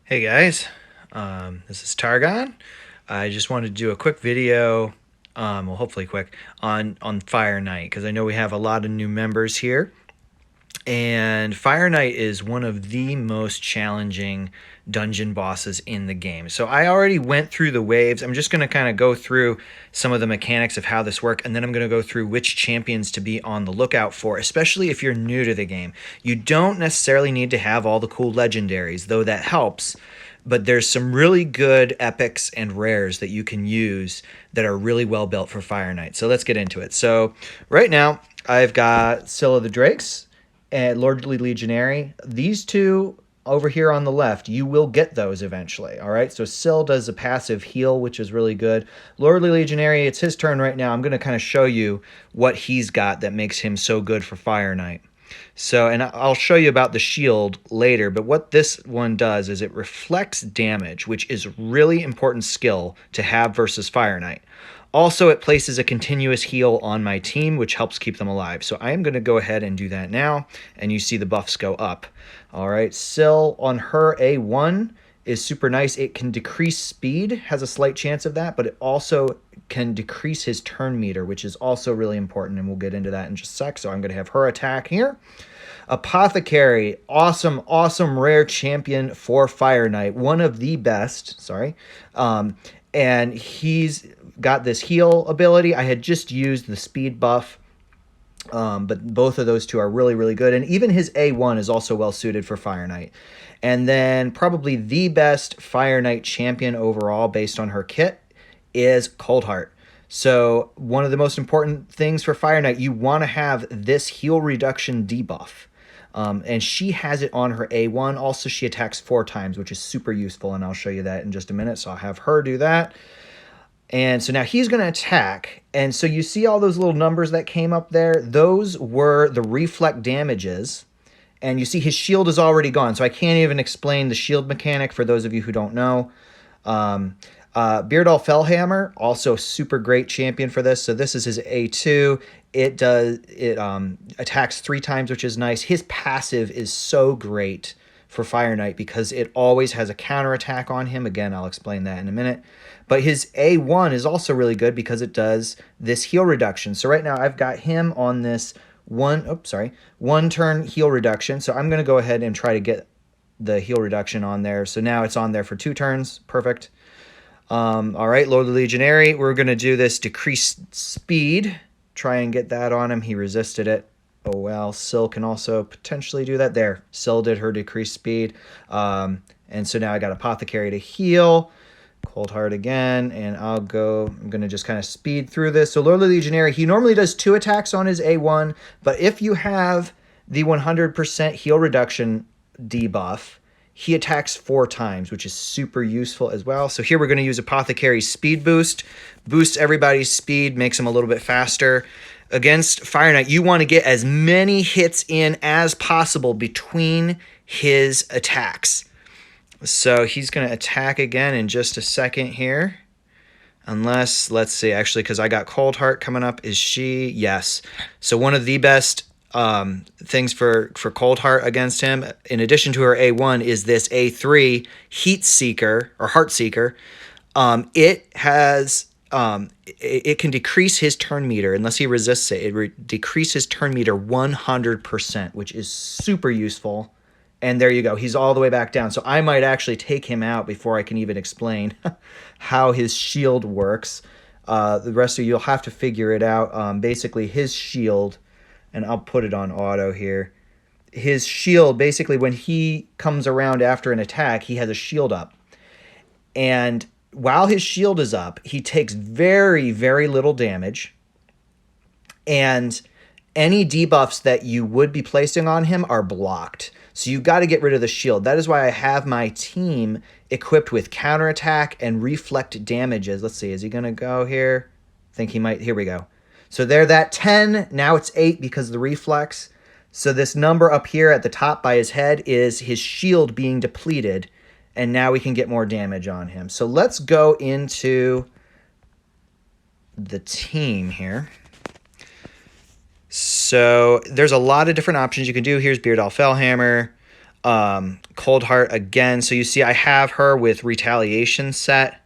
Hey guys, this is Targon. I just wanted to do a quick video, well, hopefully quick, on Fire Knight because I know we have a lot of new members here, and Fire Knight is one of the most challenging dungeon bosses in the game. So I already went through the waves. I'm just going to kind of go through some of the mechanics of how this works, and then I'm going to go through which champions to be on the lookout for, especially if you're new to the game. You don't necessarily need to have all the cool legendaries, though that helps, but there's some really good epics and rares that you can use that are really well built for Fire Knight. So let's get into it. So right now I've got Scylla the Drakes and Lordly Legionary. These two over here on the left, you will get those eventually. All right, so Syl does a passive heal, which is really good. Lordly Legionary, it's his turn right now. I'm going to kind of show you what he's got that makes him so good for Fire Knight. So, and I'll show you about the shield later, but what this one does is it reflects damage, which is really important skill to have versus Fire Knight. Also, it places a continuous heal on my team, which helps keep them alive. So I am going to go ahead and do that now, and you see the buffs go up. All right, Syl on her A1 is super nice. It can decrease speed, has a slight chance of that, but it also can decrease his turn meter, which is also really important, and we'll get into that in just a sec. So I'm going to have her attack here. Apothecary, awesome, awesome rare champion for Fire Knight. One of the best, sorry. And he's got this heal ability. I had just used the speed buff, but both of those two are really, really good. And even his A1 is also well suited for Fire Knight. And then probably the best Fire Knight champion overall based on her kit is Coldheart. So one of the most important things for Fire Knight, you want to have this heal reduction debuff. And she has it on her A1. Also, she attacks 4 times, which is super useful, and I'll show you that in just a minute. So I'll have her do that. And so now he's going to attack. And so you see all those little numbers that came up there? Those were the reflect damages. And you see his shield is already gone. So I can't even explain the shield mechanic for those of you who don't know. Beardall Fellhammer, also super great champion for this. So this is his A2. It attacks 3 times, which is nice. His passive is so great for Fire Knight because it always has a counterattack on him. Again, I'll explain that in a minute. But his A1 is also really good because it does this heal reduction. So right now I've got him on this one turn heal reduction. So I'm going to go ahead and try to get the heal reduction on there. So now it's on there for 2 turns. Perfect. All right, Lord of the Legionary, we're going to do this decreased speed. Try and get that on him. He resisted it. Oh, well, Syl can also potentially do that. There, Syl did her decreased speed. And so now I got Apothecary to heal. Coldheart again, and I'm going to just kind of speed through this. So Lord of the Legionary, he normally does 2 attacks on his A1, but if you have the 100% heal reduction debuff, he attacks 4 times, which is super useful as well. So here we're going to use Apothecary's speed boost. Boosts everybody's speed, makes them a little bit faster. Against Fire Knight, you want to get as many hits in as possible between his attacks. So he's going to attack again in just a second here. Unless, let's see, actually, because I got Coldheart coming up. Is she? Yes. So one of the best things for Coldheart against him, in addition to her A1, is this A3 Heat Seeker, or Heart Seeker. It has... it can decrease his turn meter unless he resists it. It decreases turn meter 100%, which is super useful. And there you go. He's all the way back down. So I might actually take him out before I can even explain how his shield works. The rest of you, you'll have to figure it out. Basically, his shield, and I'll put it on auto here. His shield, basically, when he comes around after an attack, he has a shield up. And while his shield is up, he takes very, very little damage. And any debuffs that you would be placing on him are blocked. So you got to get rid of the shield. That is why I have my team equipped with counterattack and reflect damages. Let's see, is he going to go here? I think he might. Here we go. So there, that 10. Now it's 8 because of the reflex. So this number up here at the top by his head is his shield being depleted. And now we can get more damage on him. So let's go into the team here. So there's a lot of different options you can do. Here's Beardall Fellhammer. Cold Heart again. So you see I have her with Retaliation set.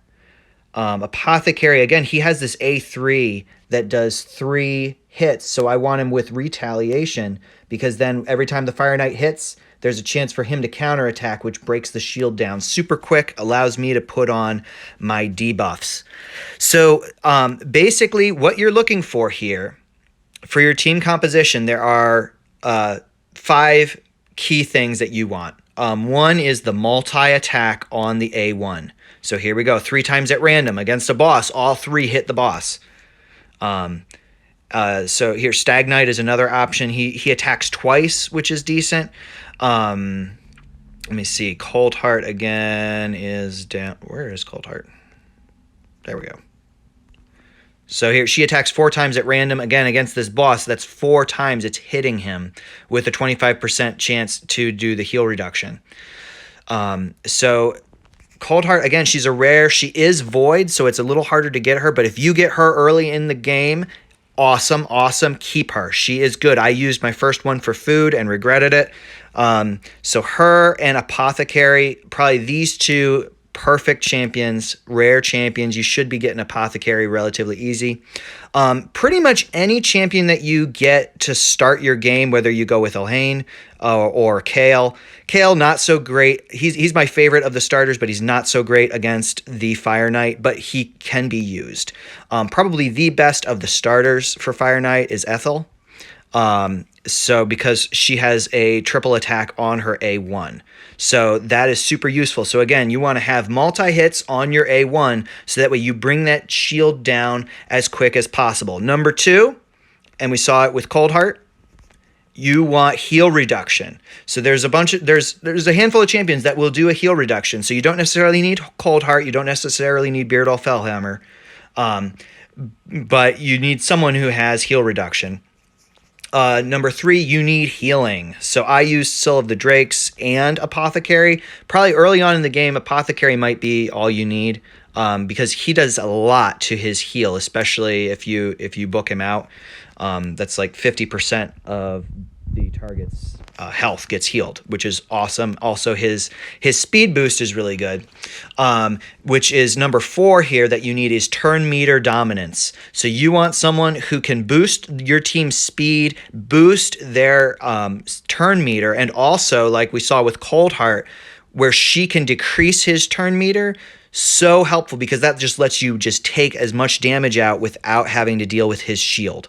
Apothecary, again, he has this A3 that does 3 hits, so I want him with Retaliation, because then every time the Fire Knight hits, there's a chance for him to counterattack, which breaks the shield down super quick, allows me to put on my debuffs. So basically, what you're looking for here, for your team composition, there are 5 key things that you want. One is the multi-attack on the A1. So here we go, 3 times at random against a boss. All 3 hit the boss. So here, Stag Knight is another option. He attacks twice, which is decent. Let me see. Cold Heart again is down. Where is Cold Heart? There we go. So here, she attacks 4 times at random, again, against this boss. That's 4 times it's hitting him with a 25% chance to do the heal reduction. So Cold Heart, again, she's a rare. She is void, so it's a little harder to get her. But if you get her early in the game, awesome, awesome. Keep her. She is good. I used my first one for food and regretted it. So her and Apothecary, probably these 2 perfect champions, rare champions. You should be getting Apothecary relatively easy. Pretty much any champion that you get to start your game, whether you go with Elhain or Kael. Kael, not so great. He's my favorite of the starters, but he's not so great against the Fire Knight, but he can be used. Probably the best of the starters for Fire Knight is Ethel. So because she has a triple attack on her A1. So that is super useful. So again, you want to have multi-hits on your A1 so that way you bring that shield down as quick as possible. Number 2, and we saw it with Cold Heart, you want heal reduction. So there's a handful of champions that will do a heal reduction. So you don't necessarily need Cold Heart, you don't necessarily need Beardall Fellhammer, but you need someone who has heal reduction. Number 3, you need healing. So I used Sill of the Drakes and Apothecary. Probably early on in the game, Apothecary might be all you need, because he does a lot to his heal, especially if you book him out. That's like 50% of the target's health gets healed, which is awesome. Also, his speed boost is really good, which is number 4 here that you need is turn meter dominance. So you want someone who can boost your team's speed, boost their turn meter, and also, like we saw with Cold Heart, where she can decrease his turn meter. So helpful, because that just lets you just take as much damage out without having to deal with his shield.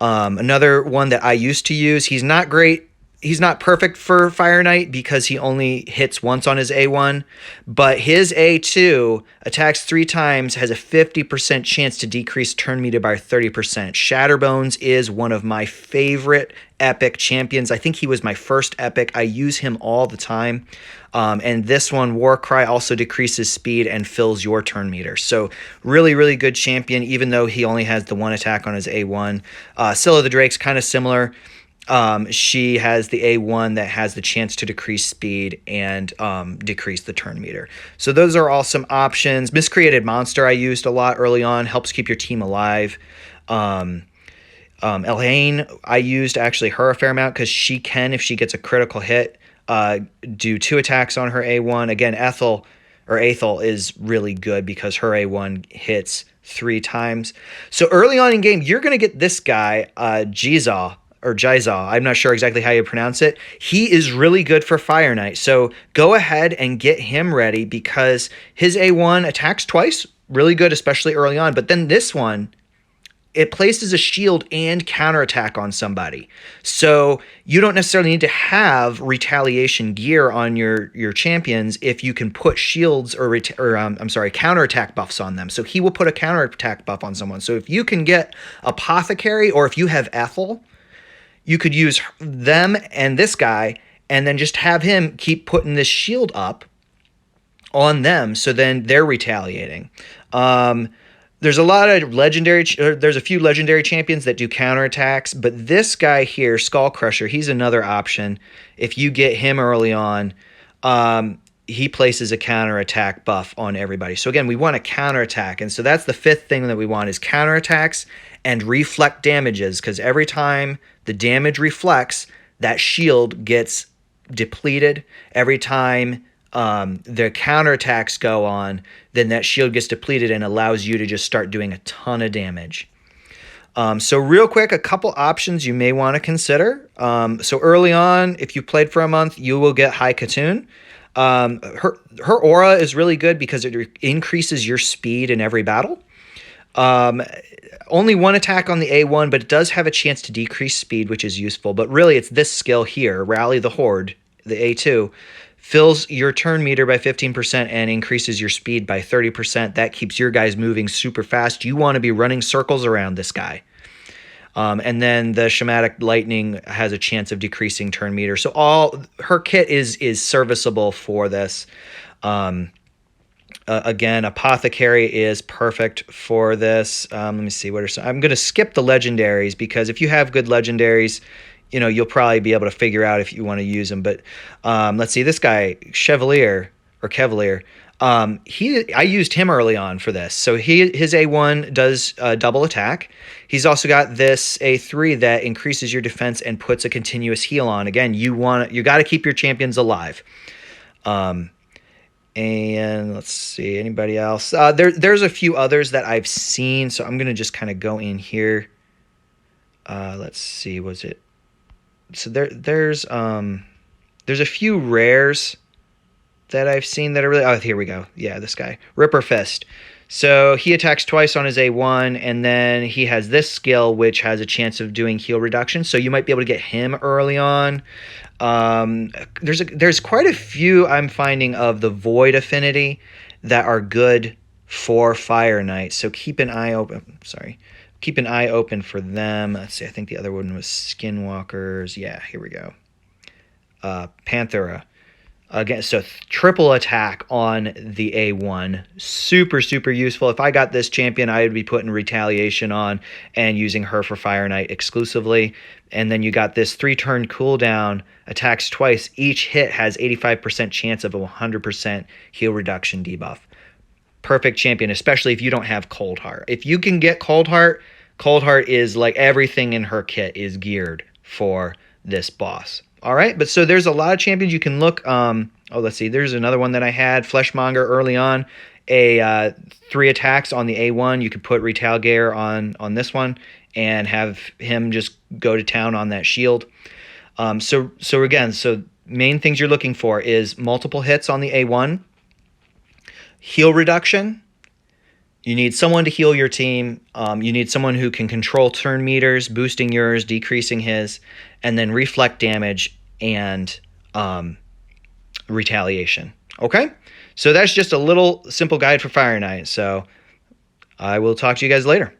Another one that I used to use, he's not great. He's not perfect for Fire Knight because he only hits once on his A1, but his A2 attacks 3 times, has a 50% chance to decrease turn meter by 30%. Shatterbones is one of my favorite epic champions. I think he was my first epic. I use him all the time. And this one, Warcry, also decreases speed and fills your turn meter. So really, really good champion, even though he only has the 1 attack on his A1. Sill of the Drake's kind of similar. She has the A1 that has the chance to decrease speed and decrease the turn meter. So those are all some options. Miscreated Monster I used a lot early on, helps keep your team alive. Elhain, I used actually her a fair amount because she can, if she gets a critical hit, do 2 attacks on her A1. Again, Ethel is really good because her A1 hits 3 times. So early on in game, you're going to get this guy, Jiza, or Jiza. I'm not sure exactly how you pronounce it. He is really good for Fire Knight. So go ahead and get him ready because his A1 attacks twice. Really good, especially early on. But then this one, it places a shield and counterattack on somebody. So you don't necessarily need to have retaliation gear on your champions if you can put shields or counterattack buffs on them. So he will put a counterattack buff on someone. So if you can get Apothecary, or if you have Ethel, you could use them and this guy and then just have him keep putting this shield up on them, so then they're retaliating. There's a lot of there's a few legendary champions that do counterattacks, but this guy here, Skull Crusher, he's another option. If you get him early on, he places a counterattack buff on everybody. So again, we want a counterattack, and so that's the 5th thing that we want is counterattacks and reflect damages, because every time the damage reflects, that shield gets depleted. Every time the counterattacks go on, then that shield gets depleted and allows you to just start doing a ton of damage. So real quick, a couple options you may want to consider. So early on, if you played for a month, you will get High Khatun. Her aura is really good because it increases your speed in every battle. Only one attack on the A1, but it does have a chance to decrease speed, which is useful. But really, it's this skill here, Rally the Horde, the A2, fills your turn meter by 15% and increases your speed by 30%. That keeps your guys moving super fast. You want to be running circles around this guy. And then the Shamanic Lightning has a chance of decreasing turn meter. So her kit is serviceable for this. Again, Apothecary is perfect for this. Let me see. I'm going to skip the legendaries because if you have good legendaries, you'll probably be able to figure out if you want to use them. But let's see. This guy, Chevalier. I used him early on for this. So his A1 does double attack. He's also got this A3 that increases your defense and puts a continuous heal on. Again, you got to keep your champions alive. And let's see, anybody else? There's a few others that I've seen, so I'm gonna just kind of go in here. Let's see, was it? So there's a few rares that I've seen that are really. Oh, here we go. Yeah, this guy, Ripper Fist. So he attacks twice on his A1, and then he has this skill, which has a chance of doing heal reduction. So you might be able to get him early on. There's quite a few I'm finding of the Void affinity that are good for Fire Knight. So keep an eye open. Keep an eye open for them. Let's see. I think the other one was Skinwalkers. Yeah, here we go. Panthera. Again, so triple attack on the A1. Super, super useful. If I got this champion, I would be putting Retaliation on and using her for Fire Knight exclusively. And then you got this 3-turn cooldown, attacks twice. Each hit has 85% chance of a 100% heal reduction debuff. Perfect champion, especially if you don't have Cold Heart. If you can get Cold Heart is like everything in her kit is geared for this boss. All right, but so there's a lot of champions you can look. Let's see. There's another one that I had, Fleshmonger, early on. 3 attacks on the A1. You could put Retaliator on this one and have him just go to town on that shield. So main things you're looking for is multiple hits on the A1, heal reduction. You need someone to heal your team. You need someone who can control turn meters, boosting yours, decreasing his, and then reflect damage and retaliation. Okay? So that's just a little simple guide for Fire Knight. So I will talk to you guys later.